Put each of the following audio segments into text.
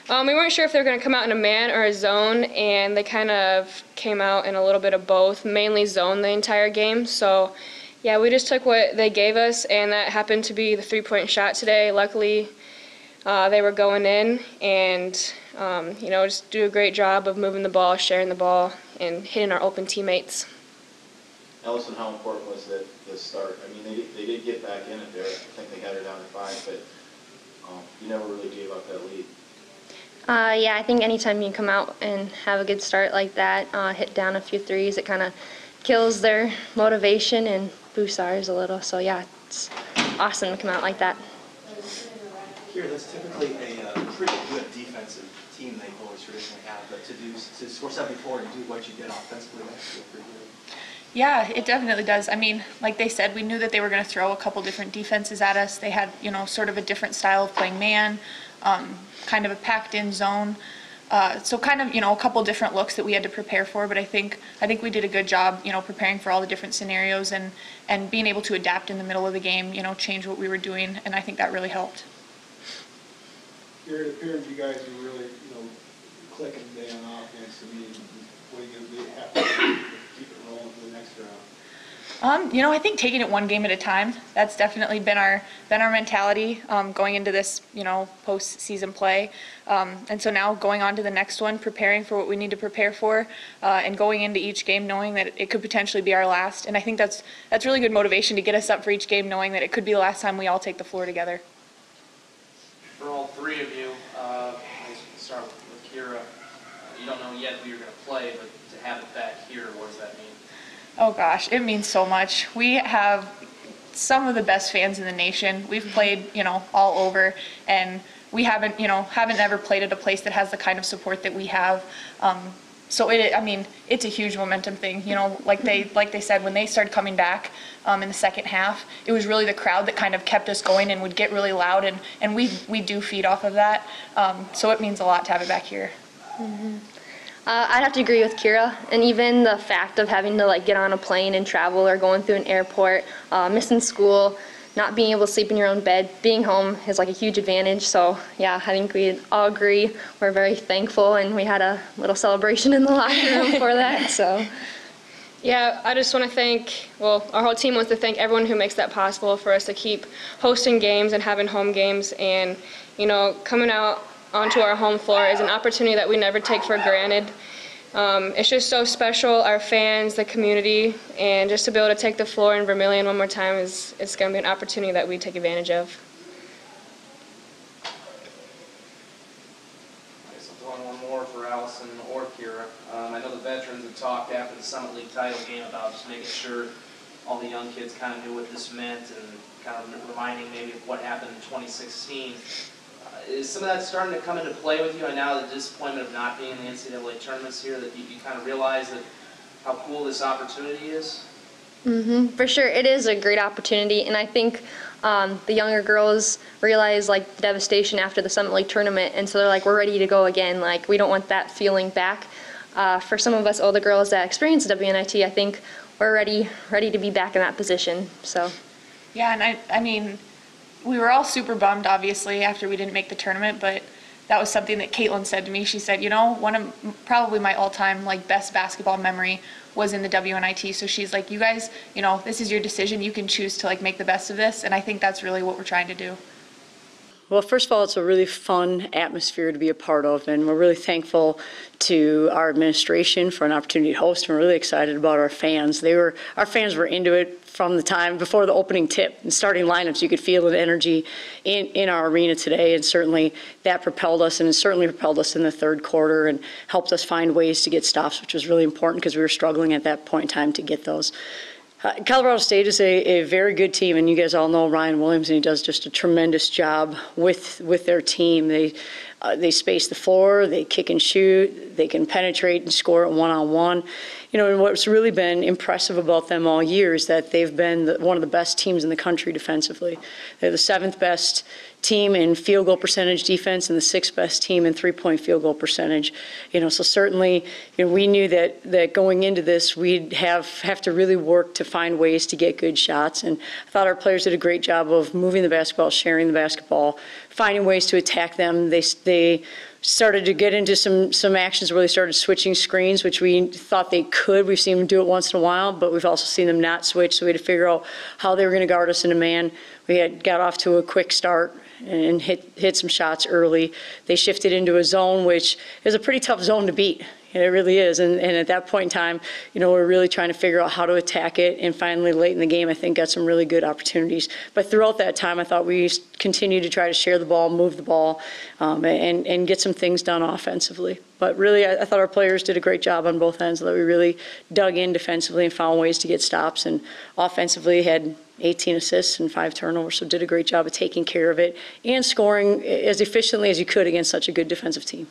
We weren't sure if they were going to come out in a man or a zone, and they kind of came out in a little bit of both, mainly zone the entire game. So, yeah, we just took what they gave us, and that happened to be the three-point shot today. Luckily, they were going in, and, just do a great job of moving the ball, sharing the ball, and hitting our open teammates. Allison, how important was that this start? I mean, they did get back in it there. I think they had her down to 5, but you never really gave up that lead. Yeah, I think anytime you come out and have a good start like that, hit down a few threes, it kind of kills their motivation and boosts ours a little. So yeah, it's awesome to come out like that. Here, that's typically a pretty good defensive team they always traditionally have, but to score 74 and do what you did offensively, that's pretty good. Yeah, it definitely does. I mean, like they said, we knew that they were going to throw a couple different defenses at us. They had, sort of a different style of playing man, kind of a packed-in zone. So kind of, a couple different looks that we had to prepare for. But I think we did a good job, preparing for all the different scenarios and being able to adapt in the middle of the game, change what we were doing, and I think that really helped. Here it appears you guys are really, clicking today on offense. I mean, what do you have to do to keep it rolling for the next round? I think taking it one game at a time, that's definitely been our mentality going into this, post-season play. And so now going on to the next one, preparing for what we need to prepare for, and going into each game knowing that it could potentially be our last. And I think that's really good motivation to get us up for each game, knowing that it could be the last time we all take the floor together. For all three of you, let's start with Kira. You don't know yet who you're going to play, but to have it back here, what does that mean? Oh gosh, it means so much. We have some of the best fans in the nation. We've played, all over, and we haven't ever played at a place that has the kind of support that we have. So it's a huge momentum thing. Like they said, when they started coming back in the second half, it was really the crowd that kind of kept us going and would get really loud, and we do feed off of that. So it means a lot to have it back here. Mm-hmm. I'd have to agree with Kira, and even the fact of having to get on a plane and travel or going through an airport, missing school, not being able to sleep in your own bed, being home is a huge advantage. So yeah, I think we all agree. We're very thankful, and we had a little celebration in the locker room for that. So yeah, I just want to thank, our whole team wants to thank everyone who makes that possible for us to keep hosting games and having home games, and coming out onto our home floor is an opportunity that we never take for granted. It's just so special, our fans, the community, and just to be able to take the floor in Vermillion one more time it's going to be an opportunity that we take advantage of. I guess I'll throw in one more for Allison or Kira. I know the veterans have talked after the Summit League title game about just making sure all the young kids kind of knew what this meant and kind of reminding maybe of what happened in 2016. Is some of that starting to come into play with you, and now the disappointment of not being in the NCAA tournaments here, that you kind of realize that how cool this opportunity is? Mm-hmm. For sure, it is a great opportunity, and I think the younger girls realize the devastation after the Summit League tournament, and so they're we're ready to go again. We don't want that feeling back. For some of us older girls that experience WNIT, I think we're ready to be back in that position. So yeah, and I mean, we were all super bummed, obviously, after we didn't make the tournament, but that was something that Caitlin said to me. She said, one of probably my all-time best basketball memory was in the WNIT. So she's like, you guys, this is your decision. You can choose to make the best of this, and I think that's really what we're trying to do. Well, first of all, it's a really fun atmosphere to be a part of, and we're really thankful to our administration for an opportunity to host. And we're really excited about our fans. Our fans were into it from the time before the opening tip and starting lineups. You could feel the energy in our arena today, and certainly that propelled us, and it certainly propelled us in the third quarter and helped us find ways to get stops, which was really important because we were struggling at that point in time to get those. Colorado State is a very good team, and you guys all know Ryan Williams, and he does just a tremendous job with their team. They space the floor, they kick and shoot, they can penetrate and score at one-on-one. And what's really been impressive about them all year is that they've been one of the best teams in the country defensively. They're the 7th best team in field goal percentage defense and the 6th best team in three-point field goal percentage. So certainly, we knew that going into this, we'd have to really work to find ways to get good shots. And I thought our players did a great job of moving the basketball, sharing the basketball, finding ways to attack them. They started to get into some actions where they started switching screens, which we thought they could. We've seen them do it once in a while, but we've also seen them not switch, so we had to figure out how they were going to guard us in a man. We had got off to a quick start and hit some shots early. They shifted into a zone, which is a pretty tough zone to beat. It really is, and at that point in time, we're really trying to figure out how to attack it, and finally late in the game, I think got some really good opportunities. But throughout that time, I thought we continued to try to share the ball, move the ball, and get some things done offensively. But really, I thought our players did a great job on both ends, that we really dug in defensively and found ways to get stops, and offensively had 18 assists and 5 turnovers, so did a great job of taking care of it and scoring as efficiently as you could against such a good defensive team.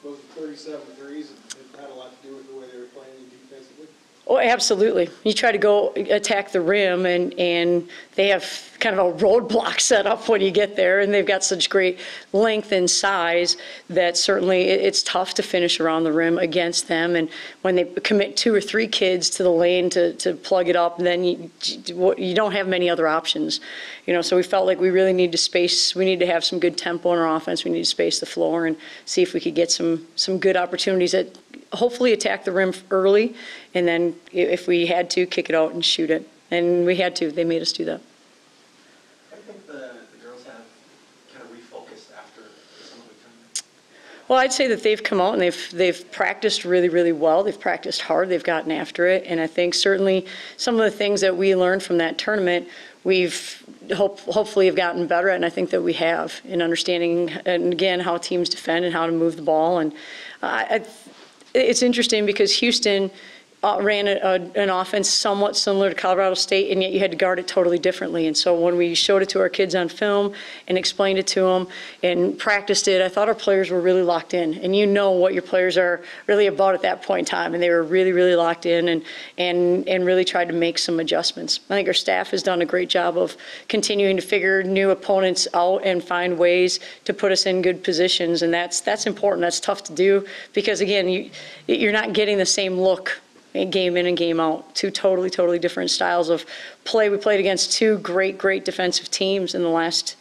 Those 37 threes had a lot to do with the way they were playing defensively? Oh, absolutely. You try to go attack the rim, and they have kind of a roadblock set up when you get there, and they've got such great length and size that certainly it's tough to finish around the rim against them. And when they commit 2 or 3 kids to the lane to plug it up, then you don't have many other options. So we felt like we really need to space. We need to have some good tempo in our offense. We need to space the floor and see if we could get some good opportunities that hopefully attack the rim early, and then if we had to, kick it out and shoot it. And we had to. They made us do that. I think the girls have kind of refocused after the summer league tournament. Well, I'd say that they've come out and they've practiced really, really well. They've practiced hard. They've gotten after it. And I think certainly some of the things that we learned from that tournament, we've hopefully have gotten better at, and I think that we have, in understanding, and again, how teams defend and how to move the ball. And it's interesting because Houston ran an offense somewhat similar to Colorado State, and yet you had to guard it totally differently. And so when we showed it to our kids on film and explained it to them and practiced it, I thought our players were really locked in. And you know what your players are really about at that point in time, and they were really, really locked in and really tried to make some adjustments. I think our staff has done a great job of continuing to figure new opponents out and find ways to put us in good positions, and that's important. That's tough to do because, again, you're not getting the same look game in and game out. 2 totally different styles of play. We played against 2 great defensive teams in the last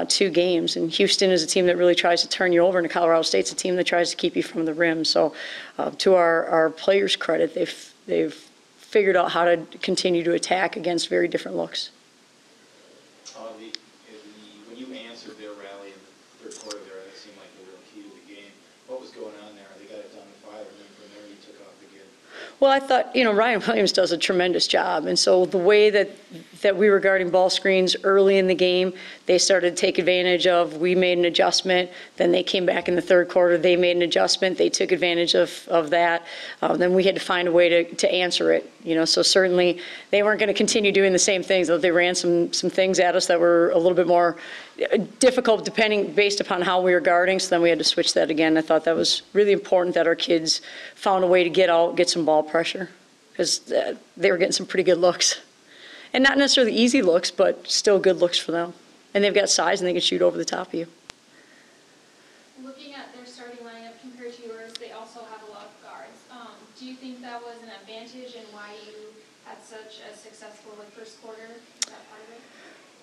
2 games, and Houston is a team that really tries to turn you over, and Colorado State's a team that tries to keep you from the rim. So to our players' credit, they've figured out how to continue to attack against very different looks. When you answered their rally in the 3rd quarter there, that seemed like the real key to the game. What was going on there? They got it down to 5, and then from there you took off again. Well, I thought, Ryan Williams does a tremendous job. And so the way that we were guarding ball screens early in the game, they started to take advantage of. We made an adjustment. Then they came back in the 3rd quarter. They made an adjustment. They took advantage of that. Then we had to find a way to answer it. So certainly they weren't going to continue doing the same things. They ran some things at us that were a little bit more difficult based upon how we were guarding, so then we had to switch that again. I thought that was really important that our kids found a way to get out, get some ball pressure, because they were getting some pretty good looks. And not necessarily easy looks, but still good looks for them. And they've got size and they can shoot over the top of you. Looking at their starting lineup compared to yours, they also have a lot of guards. Do you think that was an advantage in why you had such a successful first quarter? Is that part of it?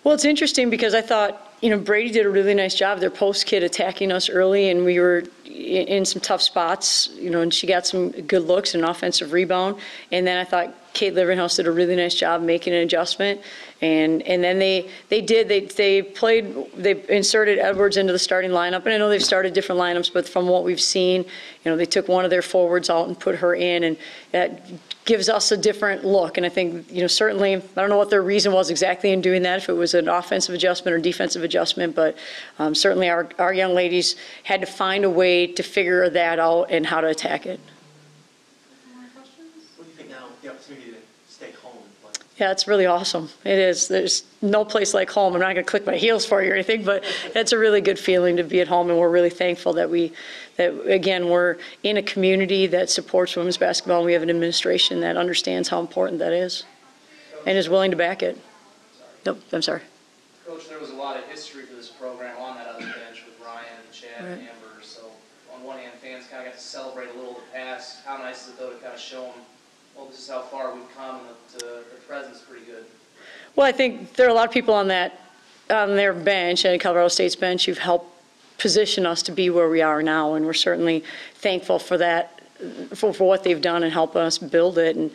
Well, it's interesting because I thought, Brady did a really nice job. Their post kid attacking us early, and we were in some tough spots, and she got some good looks and an offensive rebound. And then I thought Kate Liverhouse did a really nice job making an adjustment. And then they inserted Edwards into the starting lineup. And I know they've started different lineups, but from what we've seen, they took one of their forwards out and put her in, and that gives us a different look. And I think, certainly, I don't know what their reason was exactly in doing that, if it was an offensive adjustment or defensive adjustment, but certainly our young ladies had to find a way to figure that out and how to attack it. More questions? What do you think now, the opportunity to stay home? Yeah, it's really awesome. It is. There's no place like home. I'm not going to click my heels for you or anything, but it's a really good feeling to be at home, and we're really thankful that again, we're in a community that supports women's basketball, and we have an administration that understands how important that is and is willing to back it. Nope, I'm sorry. Coach, there was a lot of history for this program on that other bench with Ryan and Chad and Amber, so on one hand, fans kind of got to celebrate a little of the past. How nice is it, though, to kind of show them, well, this is how far we've come, and the present's pretty good? Well, I think there are a lot of people on their bench, and Colorado State's bench, who've helped position us to be where we are now, and we're certainly thankful for that, for what they've done and help us build it. And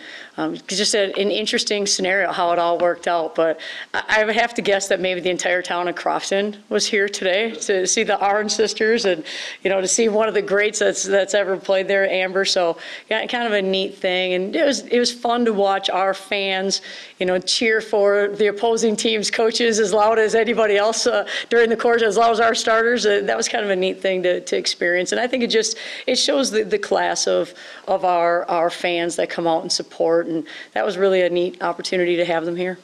just an interesting scenario how it all worked out. But I would have to guess that maybe the entire town of Crofton was here today to see the Orange sisters and, you know, to see one of the greats that's ever played there, Amber. So yeah, kind of a neat thing. And it was fun to watch our fans, you know, cheer for the opposing team's coaches as loud as anybody else during the course, as loud as our starters. That was kind of a neat thing to experience. And I think it shows the class of our fans that come out and support, and that was really a neat opportunity to have them here.